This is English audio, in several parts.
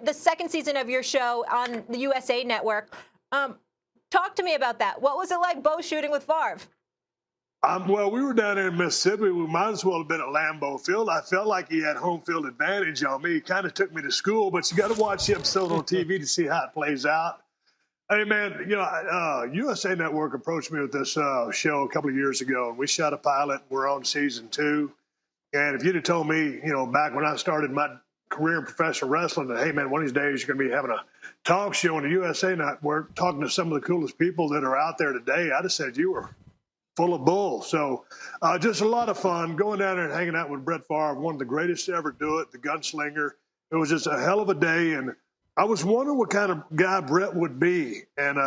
the second season of your show on the USA Network. Talk to me about that. What was it like, Bo, shooting with Favre? Well, we were down there in Mississippi. We might as well have been at Lambeau Field. I felt like he had home field advantage on me. He kind of took me to school, but you got to watch the episode on TV to see how it plays out. Hey, man, USA Network approached me with this show a couple of years ago, and we shot a pilot. We're on season 2. And if you'd have told me, back when I started my career in professional wrestling, that, hey, man, one of these days you're going to be having a talk show on the USA Network talking to some of the coolest people that are out there today, I'd have said you were full of bull. So just a lot of fun going down there and hanging out with Brett Favre, one of the greatest to ever do it, the gunslinger. It was just a hell of a day. And I was wondering what kind of guy Brett would be. And,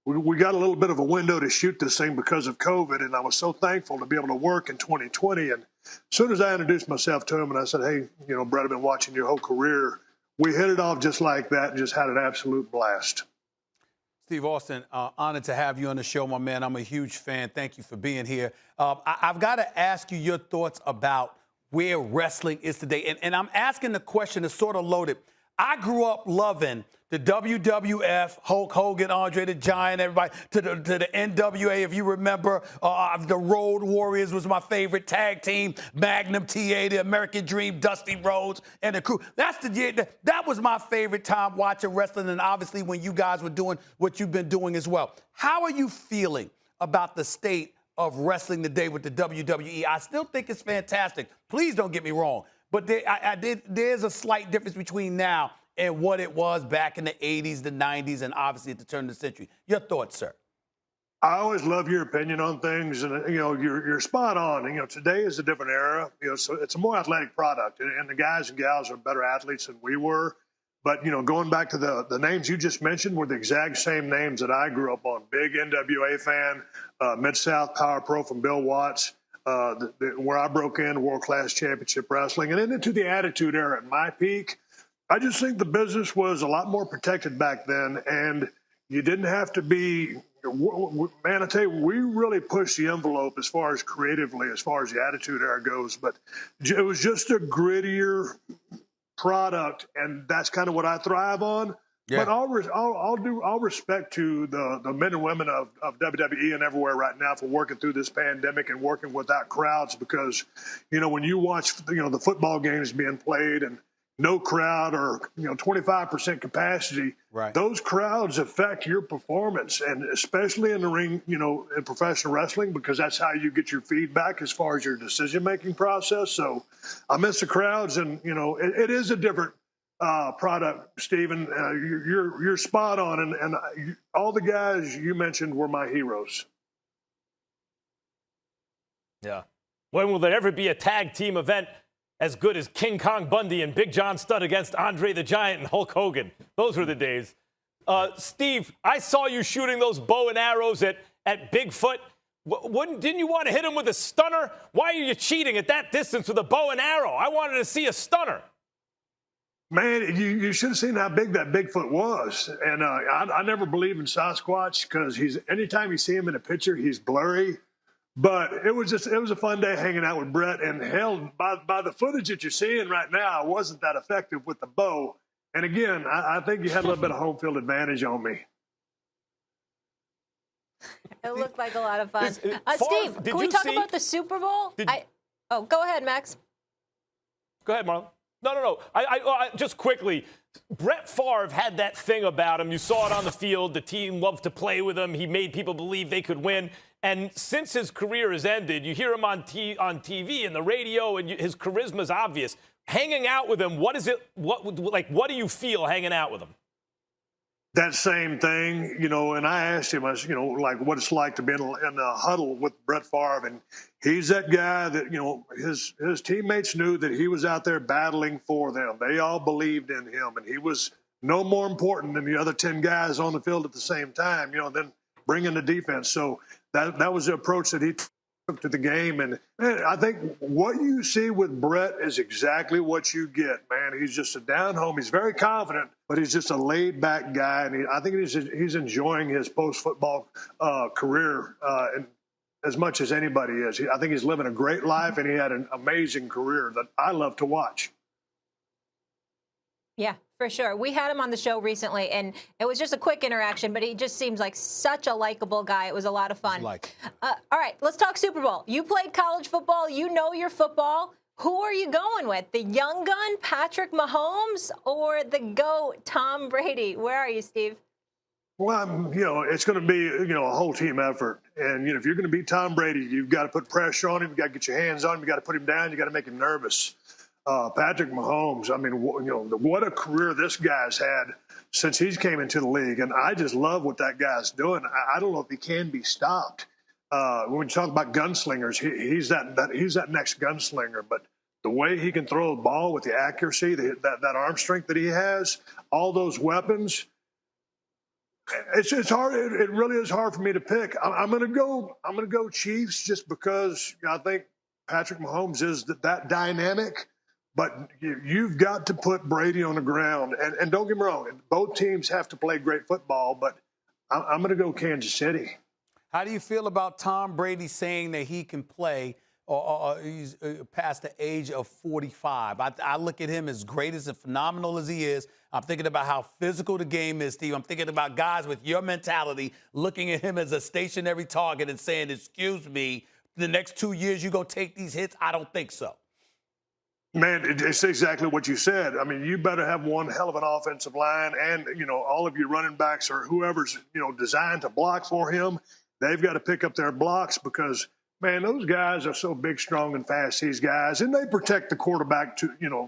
we got a little bit of a window to shoot this thing because of COVID. And I was so thankful to be able to work in 2020. And as soon as I introduced myself to him and I said, hey, Brett, I've been watching your whole career. We hit it off just like that and just had an absolute blast. Steve Austin, honored to have you on the show, my man. I'm a huge fan. Thank you for being here. I've got to ask you your thoughts about where wrestling is today. And I'm asking the question that's sort of loaded. I grew up loving the WWF, Hulk Hogan, Andre the Giant, everybody, to the NWA, if you remember. The Road Warriors was my favorite tag team. Magnum TA, the American Dream, Dusty Rhodes, and the crew. That was my favorite time watching wrestling, and obviously when you guys were doing what you've been doing as well. How are you feeling about the state of wrestling today with the WWE? I still think it's fantastic. Please don't get me wrong. But there's a slight difference between now and what it was back in the 80s, the 90s, and obviously at the turn of the century. Your thoughts, sir? I always love your opinion on things, and you're spot on. Today is a different era. So it's a more athletic product, and the guys and gals are better athletes than we were. But going back to the names you just mentioned were the exact same names that I grew up on. Big NWA fan, Mid-South Power Pro from Bill Watts. Where I broke in World Class Championship Wrestling, and then into the Attitude Era at my peak. I just think the business was a lot more protected back then, and you didn't have to be, man, I tell you, we really pushed the envelope as far as creatively, as far as the Attitude Era goes, but it was just a grittier product, and that's kind of what I thrive on. Yeah. But all respect to the men and women of WWE and everywhere right now for working through this pandemic and working without crowds, because when you watch the football games being played and no crowd or 25% capacity, right, those crowds affect your performance, and especially in the ring, in professional wrestling, because that's how you get your feedback as far as your decision making process. So I miss the crowds, and it is a different product, Stephen. You're spot on, and all the guys you mentioned were my heroes. Yeah. When will there ever be a tag team event as good as King Kong Bundy and Big John Studd against Andre the Giant and Hulk Hogan? Those were the days. Steve, I saw you shooting those bow and arrows at Bigfoot. Didn't you want to hit him with a stunner? Why are you cheating at that distance with a bow and arrow? I wanted to see a stunner. Man, you should have seen how big that Bigfoot was. And I never believe in Sasquatch because anytime you see him in a picture, he's blurry. But it was a fun day hanging out with Brett. And hell, by the footage that you're seeing right now, I wasn't that effective with the bow. And again, I think you had a little bit of home field advantage on me. It looked like a lot of fun. Steve, can we talk about the Super Bowl? Go ahead, Max. Go ahead, Marlon. No. I just quickly, Brett Favre had that thing about him. You saw it on the field. The team loved to play with him. He made people believe they could win. And since his career has ended, you hear him on TV and the radio, and his charisma is obvious. Hanging out with him, what do you feel hanging out with him? That same thing, and I asked him, what it's like to be in a huddle with Brett Favre. And he's that guy that, his teammates knew that he was out there battling for them. They all believed in him, and he was no more important than the other 10 guys on the field at the same time, then bringing the defense. So that was the approach that he took to the game. And man, I think what you see with Brett is exactly what you get, man. He's just a down home. He's very confident, but he's just a laid back guy. And I think he's enjoying his post-football career as much as anybody is. I think he's living a great life, and he had an amazing career that I love to watch. Yeah, For sure. We had him on the show recently, and it was just a quick interaction, but he just seems like such a likable guy. It was a lot of fun. All right, let's talk Super Bowl. You played college football. You know your football. Who are you going with? The young gun, Patrick Mahomes, or the GOAT, Tom Brady? Where are you, Steve? Well, it's going to be, a whole team effort. And, if you're going to beat Tom Brady, you've got to put pressure on him. You've got to get your hands on him. You've got to put him down. You've got to make him nervous. Patrick Mahomes, I mean, what a career this guy's had since he's came into the league. And I just love what that guy's doing. I don't know if he can be stopped. When you talk about gunslingers, he's that next gunslinger. But the way he can throw the ball with the accuracy, that arm strength that he has, all those weapons, it's hard. It really is hard for me to pick. I'm going to go Chiefs just because I think Patrick Mahomes is that dynamic. But you've got to put Brady on the ground. And don't get me wrong, both teams have to play great football, but I'm going to go Kansas City. How do you feel about Tom Brady saying that he can play or he's past the age of 45? I look at him as great as and phenomenal as he is. I'm thinking about how physical the game is, Steve. I'm thinking about guys with your mentality looking at him as a stationary target and saying, excuse me, the next 2 years you're going to take these hits? I don't think so. Man, it's exactly what you said. I mean, you better have one hell of an offensive line and, all of your running backs or whoever's, designed to block for him. They've got to pick up their blocks because, man, those guys are so big, strong, and fast, these guys. And they protect the quarterback,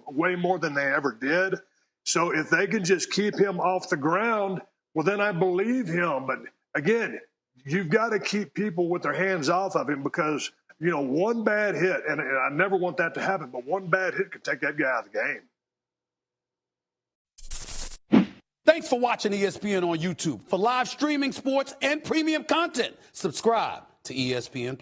way more than they ever did. So if they can just keep him off the ground, well, then I believe him. But, again, you've got to keep people with their hands off of him because – one bad hit, and I never want that to happen, but one bad hit could take that guy out of the game. Thanks for watching ESPN on YouTube. For live streaming sports and premium content, subscribe to ESPN+.